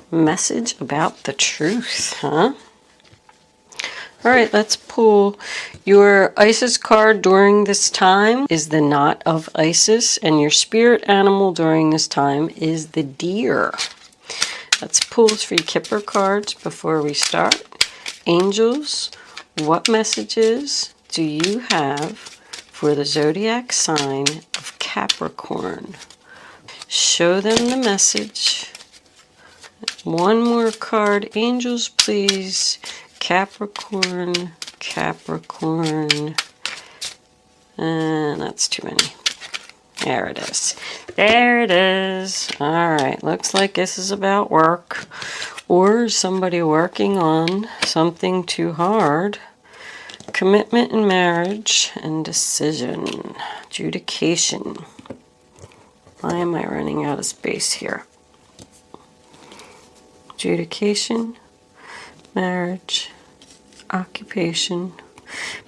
Message about the truth, huh? All right, let's pull. Your Isis card during this time is the Knot of Isis, and your spirit animal during this time is the deer. Let's pull 3 Kipper cards before we start. Angels, what messages do you have for the zodiac sign of Capricorn? Show them the message. One more card. Angels, please. Capricorn, Capricorn. And that's too many. There it is. There it is. All right. Looks like this is about work or somebody working on something too hard. Commitment in marriage and decision. Adjudication. Why am I running out of space here? Adjudication, marriage, occupation,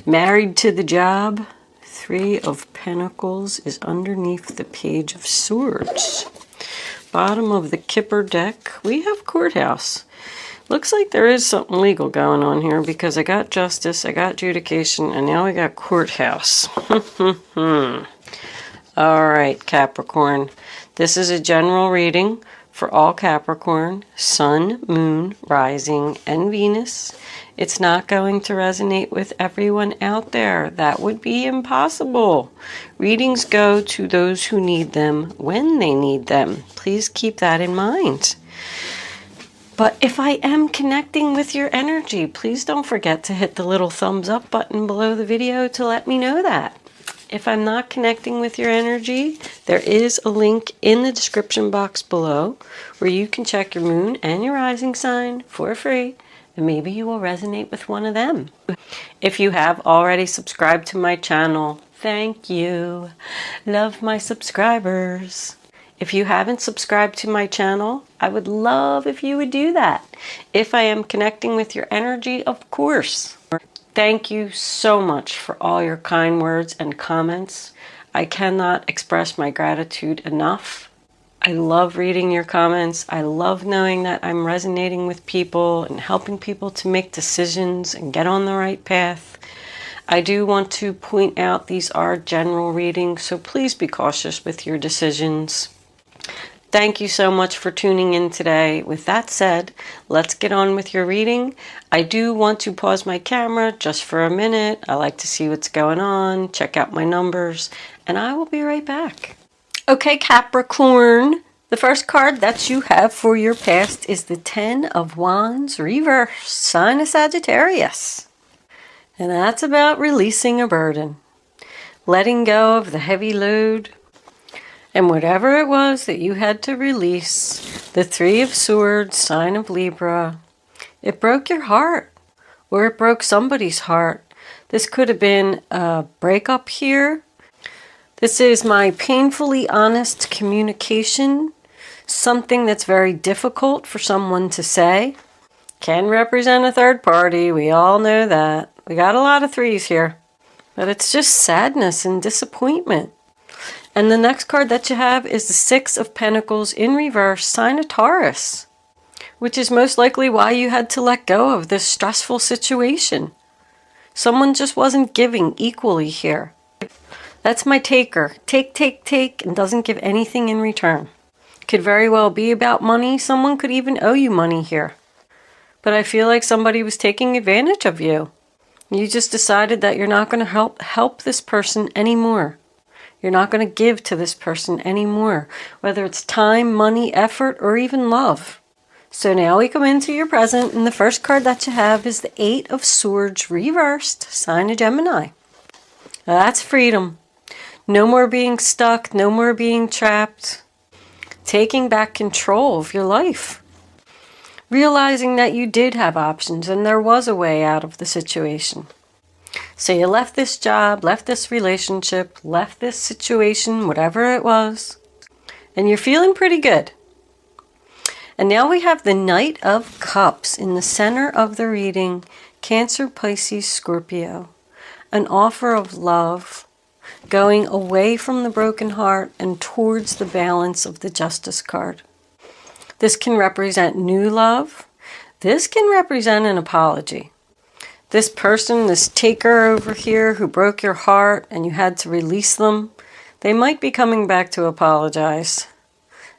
married to the job. 3 of Pentacles is underneath the Page of Swords. Bottom of the Kipper deck, we have courthouse. Looks like there is something legal going on here because I got justice, I got adjudication, and now we got courthouse. All right, Capricorn. This is a general reading for all Capricorn, Sun, Moon, Rising, and Venus. It's not going to resonate with everyone out there. That would be impossible. Readings go to those who need them when they need them. Please keep that in mind. But if I am connecting with your energy, please don't forget to hit the little thumbs up button below the video to let me know that. If I'm not connecting with your energy, there is a link in the description box below where you can check your moon and your rising sign for free, and maybe you will resonate with one of them. If you have already subscribed to my channel, thank you. Love my subscribers. If you haven't subscribed to my channel, I would love if you would do that. If I am connecting with your energy, of course. Thank you so much for all your kind words and comments. I cannot express my gratitude enough. I love reading your comments. I love knowing that I'm resonating with people and helping people to make decisions and get on the right path. I do want to point out these are general readings, so please be cautious with your decisions. Thank you so much for tuning in today. With that said, let's get on with your reading. I do want to pause my camera just for a minute. I like to see what's going on, check out my numbers, and I will be right back. Okay, Capricorn, the first card that you have for your past is the 10 of Wands reverse, sign of Sagittarius. And that's about releasing a burden, letting go of the heavy load, and whatever it was that you had to release. The 3 of Swords, sign of Libra. It broke your heart, or it broke somebody's heart. This could have been a breakup here. This is my painfully honest communication. Something that's very difficult for someone to say. Can represent a third party. We all know that. We got a lot of 3s here. But it's just sadness and disappointment. And the next card that you have is the 6 of Pentacles in reverse, sign of Taurus, which is most likely why you had to let go of this stressful situation. Someone just wasn't giving equally here. That's my taker. Take, take, take, and doesn't give anything in return. Could very well be about money. Someone could even owe you money here. But I feel like somebody was taking advantage of you. You just decided that you're not going to help this person anymore. You're not going to give to this person anymore, whether it's time, money, effort, or even love. So now we come into your present, and the first card that you have is the 8 of Swords reversed, sign of Gemini. Now that's freedom. No more being stuck, no more being trapped. Taking back control of your life. Realizing that you did have options and there was a way out of the situation. So you left this job, left this relationship, left this situation, whatever it was, and you're feeling pretty good. And now we have the Knight of Cups in the center of the reading, Cancer, Pisces, Scorpio. An offer of love, going away from the broken heart and towards the balance of the Justice card. This can represent new love. This can represent an apology. This person, this taker over here who broke your heart and you had to release them, they might be coming back to apologize.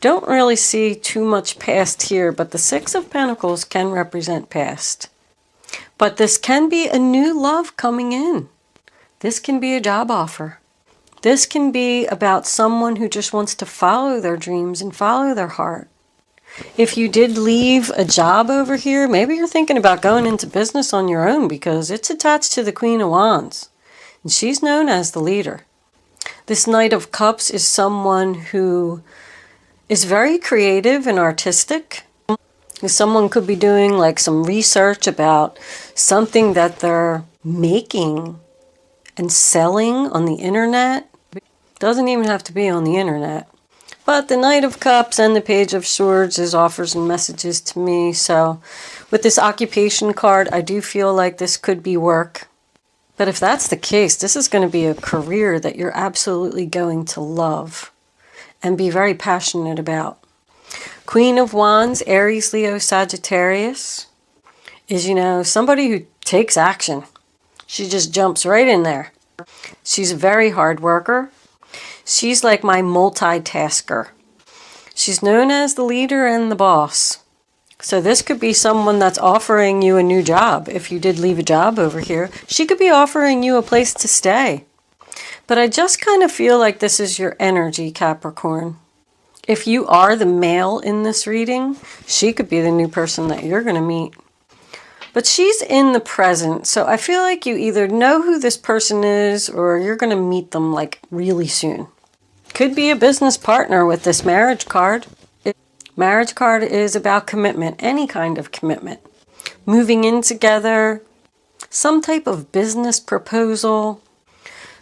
Don't really see too much past here, but the Six of Pentacles can represent past. But this can be a new love coming in. This can be a job offer. This can be about someone who just wants to follow their dreams and follow their heart. If you did leave a job over here, maybe you're thinking about going into business on your own because it's attached to the Queen of Wands. And she's known as the leader. This Knight of Cups is someone who is very creative and artistic. Someone could be doing like some research about something that they're making and selling on the internet. Doesn't even have to be on the internet. But the Knight of Cups and the Page of Swords is offers and messages to me. So with this occupation card, I do feel like this could be work. But if that's the case, this is going to be a career that you're absolutely going to love and be very passionate about. Queen of Wands, Aries, Leo, Sagittarius is, somebody who takes action. She just jumps right in there. She's a very hard worker. She's like my multitasker. She's known as the leader and the boss. So this could be someone that's offering you a new job. If you did leave a job over here, she could be offering you a place to stay. But I just kind of feel like this is your energy, Capricorn. If you are the male in this reading, she could be the new person that you're going to meet. But she's in the present, so I feel like you either know who this person is or you're going to meet them like really soon. Could be a business partner with this marriage card. Marriage card is about commitment, any kind of commitment. Moving in together, some type of business proposal.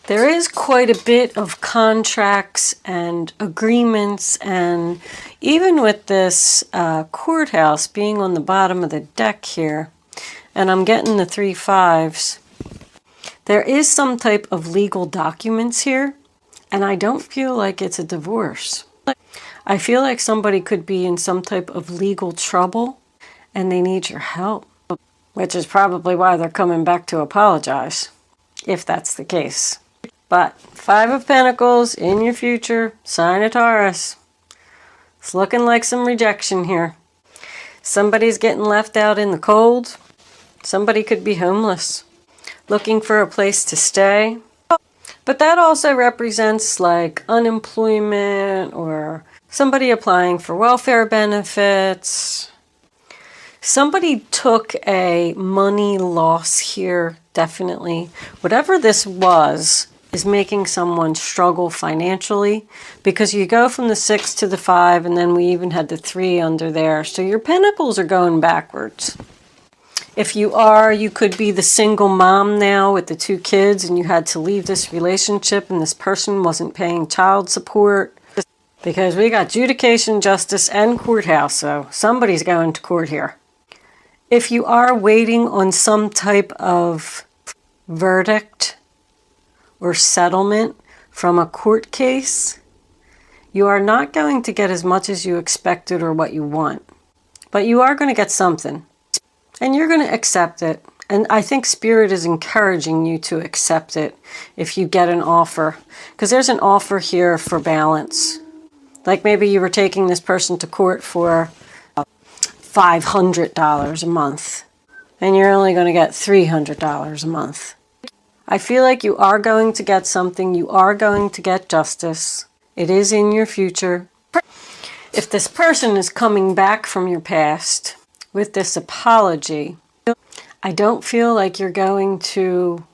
There is quite a bit of contracts and agreements, and even with this courthouse being on the bottom of the deck here, and I'm getting the 3 5s, there is some type of legal documents here, and I don't feel like it's a divorce. I feel like somebody could be in some type of legal trouble, and they need your help, which is probably why they're coming back to apologize, if that's the case. But 5 of Pentacles in your future, sign of Taurus. It's looking like some rejection here. Somebody's getting left out in the cold. Somebody could be homeless, looking for a place to stay. But that also represents like unemployment or somebody applying for welfare benefits. Somebody took a money loss here, definitely. Whatever this was is making someone struggle financially, because you go from the 6 to the 5, and then we even had the 3 under there. So your pentacles are going backwards. If you are, you could be the single mom now with the 2 kids, and you had to leave this relationship, and this person wasn't paying child support. Because we got adjudication, justice, and courthouse, so somebody's going to court here. If you are waiting on some type of verdict or settlement from a court case, you are not going to get as much as you expected or what you want. But you are going to get something. And you're going to accept it. And I think Spirit is encouraging you to accept it if you get an offer. Because there's an offer here for balance. Like maybe you were taking this person to court for $500 a month. And you're only going to get $300 a month. I feel like you are going to get something. You are going to get justice. It is in your future. If this person is coming back from your past with this apology, I don't feel like you're going to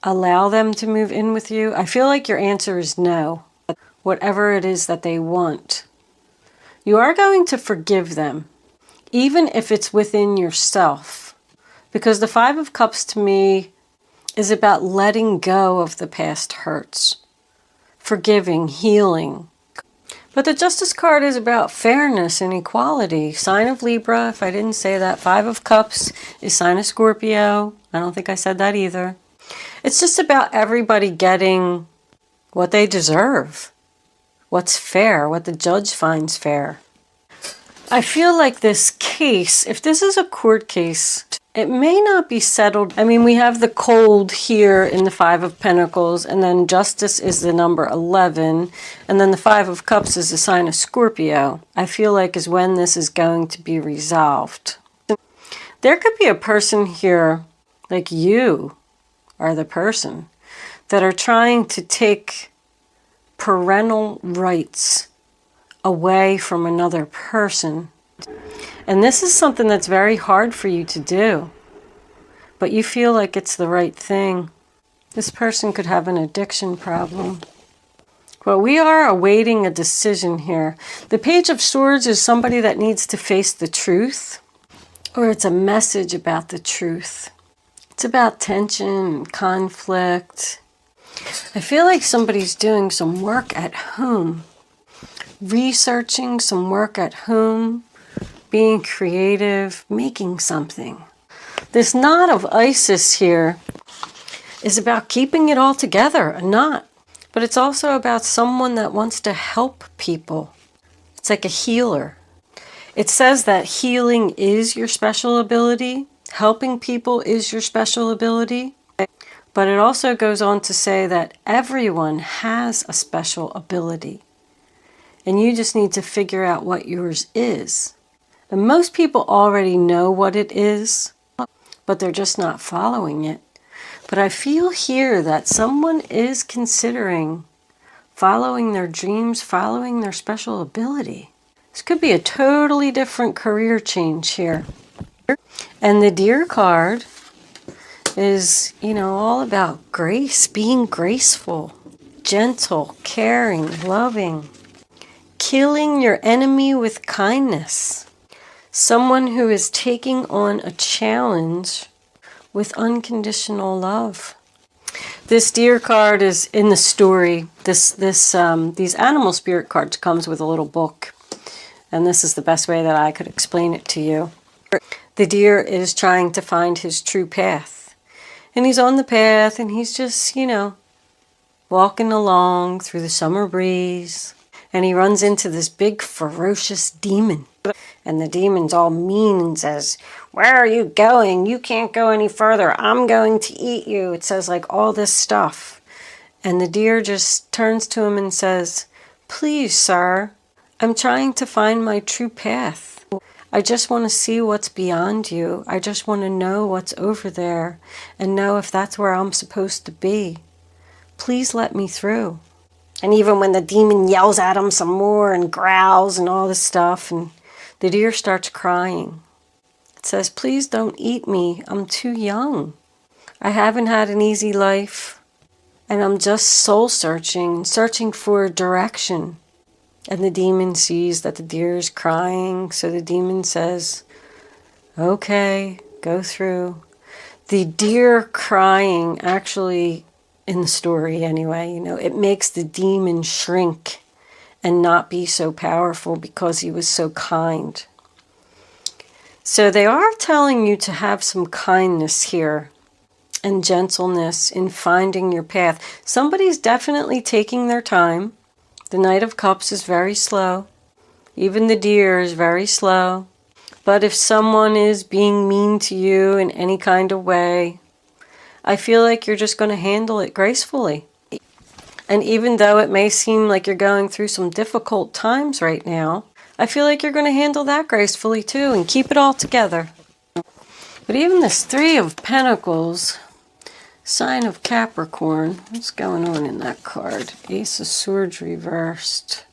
allow them to move in with you. I feel like your answer is no, whatever it is that they want. You are going to forgive them, even if it's within yourself. Because the 5 of Cups to me is about letting go of the past hurts, forgiving, healing. But the Justice card is about fairness and equality. Sign of Libra, if I didn't say that. 5 of Cups is sign of Scorpio. I don't think I said that either. It's just about everybody getting what they deserve. What's fair, what the judge finds fair. I feel like this case, if this is a court case, it may not be settled. I mean, we have the cold here in the Five of Pentacles, and then justice is the number 11, and then the Five of Cups is the sign of Scorpio. I feel like is when this is going to be resolved. There could be a person here, like you are the person, that are trying to take parental rights away from another person. And this is something that's very hard for you to do, but you feel like it's the right thing. This person could have an addiction problem. Well, we are awaiting a decision here. The Page of Swords is somebody that needs to face the truth, or it's a message about the truth. It's about tension, conflict. I feel like somebody's doing some work at home, researching some work at home, being creative, making something. This knot of Isis here is about keeping it all together, a knot. But it's also about someone that wants to help people. It's like a healer. It says that healing is your special ability. Helping people is your special ability. But it also goes on to say that everyone has a special ability. And you just need to figure out what yours is. And most people already know what it is, but they're just not following it. But I feel here that someone is considering following their dreams, following their special ability. This could be a totally different career change here. And the Deer card is, you know, all about grace, being graceful, gentle, caring, loving, killing your enemy with kindness. Someone who is taking on a challenge with unconditional love. This Deer card is in the story. These animal spirit cards comes with a little book. And this is the best way that I could explain it to you. The deer is trying to find his true path. And he's on the path and he's just, you know, walking along through the summer breeze. And he runs into this big ferocious demon. And the demon's all mean and says, "Where are you going? You can't go any further. I'm going to eat you." It says like all this stuff. And the deer just turns to him and says, "Please, sir, I'm trying to find my true path. I just want to see what's beyond you. I just want to know what's over there and know if that's where I'm supposed to be. Please let me through." And even when the demon yells at him some more and growls and all this stuff, and the deer starts crying. It says, "Please don't eat me. I'm too young. I haven't had an easy life. And I'm just soul searching for direction." And the demon sees that the deer is crying. So the demon says, "Okay, go through." The deer crying actually, in the story anyway, you know, it makes the demon shrink and not be so powerful because he was so kind. So they are telling you to have some kindness here and gentleness in finding your path. Somebody's definitely taking their time. The Knight of Cups is very slow. Even the deer is very slow. But if someone is being mean to you in any kind of way, I feel like you're just going to handle it gracefully. And even though it may seem like you're going through some difficult times right now, I feel like you're going to handle that gracefully too and keep it all together. But even this Three of Pentacles, sign of Capricorn, what's going on in that card? Ace of Swords reversed.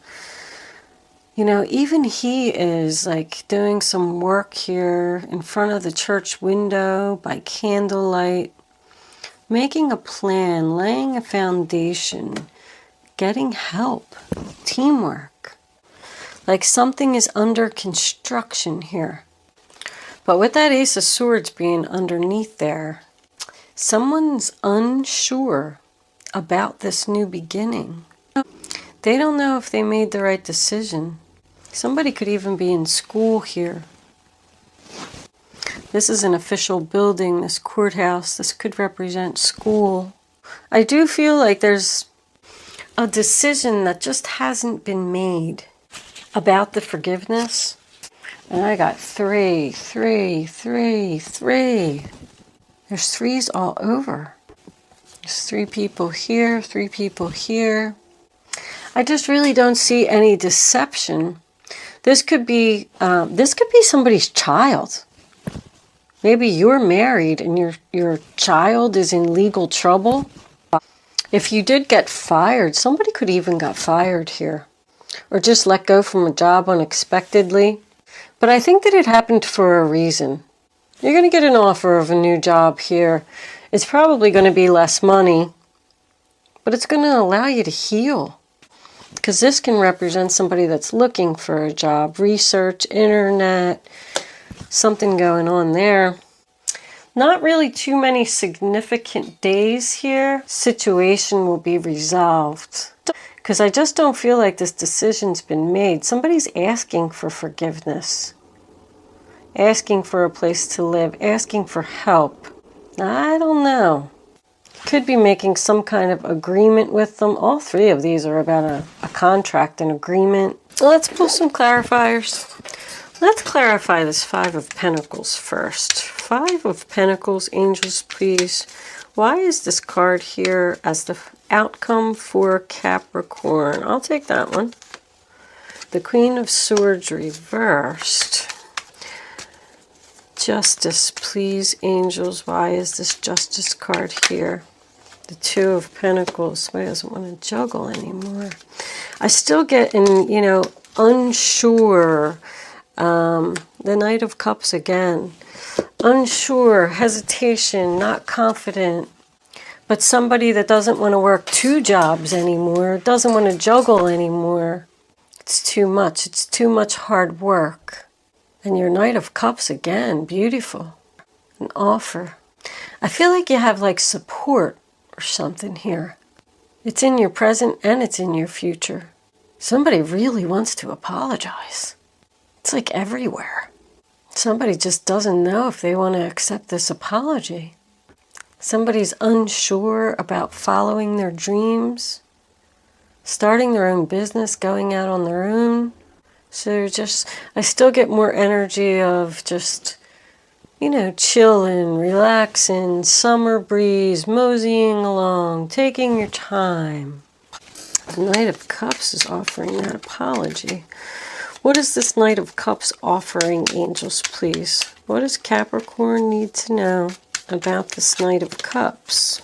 You know, even he is like doing some work here in front of the church window by candlelight, making a plan, laying a foundation, getting help, teamwork. Like something is under construction here. But with that Ace of Swords being underneath there, someone's unsure about this new beginning. They don't know if they made the right decision. Somebody could even be in school here. This is an official building, this courthouse. This could represent school. I do feel like there's a decision that just hasn't been made about the forgiveness. And I got 3, 3, 3, 3. There's 3s all over. There's 3 people here, 3 people here. I just really don't see any deception. This could be somebody's child. Maybe you're married and your child is in legal trouble. If you did get fired, somebody could even got fired here. Or just let go from a job unexpectedly. But I think that it happened for a reason. You're going to get an offer of a new job here. It's probably going to be less money, but it's going to allow you to heal. Because this can represent somebody that's looking for a job, research, internet, something going on there. Not really too many significant days here. Situation will be resolved. Because I just don't feel like this decision's been made. Somebody's asking for forgiveness. Asking for a place to live. Asking for help. I don't know. Could be making some kind of agreement with them. All 3 of these are about a contract, an agreement. Let's pull some clarifiers. Let's clarify this 5 of Pentacles first. 5 of Pentacles, angels, please. Why is this card here as the outcome for Capricorn? I'll take that one. The Queen of Swords reversed. Justice, please, angels. Why is this Justice card here? The 2 of Pentacles. Somebody doesn't want to juggle anymore. I still get unsure. The Knight of Cups again. Unsure, hesitation, not confident. But somebody that doesn't want to work 2 jobs anymore, doesn't want to juggle anymore. It's too much. It's too much hard work. And your Knight of Cups again, beautiful. An offer. I feel like you have like support or something here. It's in your present and it's in your future. Somebody really wants to apologize. It's like everywhere. Somebody just doesn't know if they want to accept this apology. Somebody's unsure about following their dreams, starting their own business, going out on their own. So I still get more energy of just, chilling, relaxing, summer breeze, moseying along, taking your time. The Knight of Cups is offering that apology. What is this Knight of Cups offering, angels, please? What does Capricorn need to know about this Knight of Cups?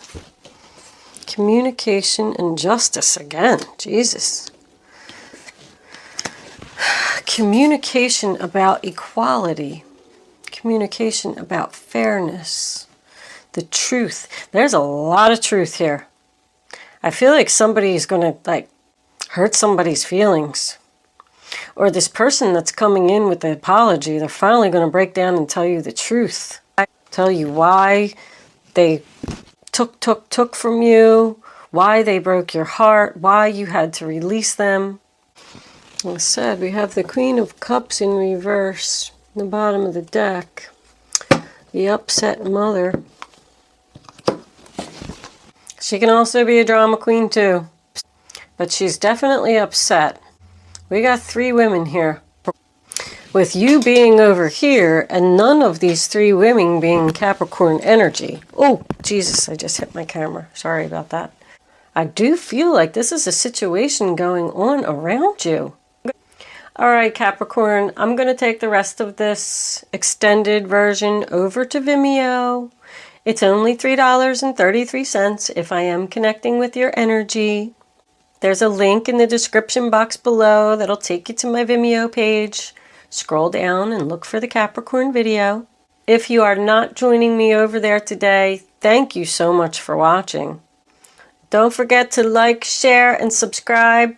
Communication and justice again. Jesus. Communication about equality. Communication about fairness. The truth. There's a lot of truth here. I feel like somebody's going to hurt somebody's feelings. Or this person that's coming in with the apology, they're finally going to break down and tell you the truth. Tell you why they took from you, why they broke your heart, why you had to release them. Like I said, we have the Queen of Cups in reverse, in the bottom of the deck. The upset mother. She can also be a drama queen too. But she's definitely upset. We got 3 women here. With you being over here and none of these 3 women being Capricorn energy. Oh, Jesus, I just hit my camera. Sorry about that. I do feel like this is a situation going on around you. All right, Capricorn, I'm going to take the rest of this extended version over to Vimeo. It's only $3.33 if I am connecting with your energy. There's a link in the description box below that'll take you to my Vimeo page. Scroll down and look for the Capricorn video. If you are not joining me over there today, thank you so much for watching. Don't forget to like, share, and subscribe.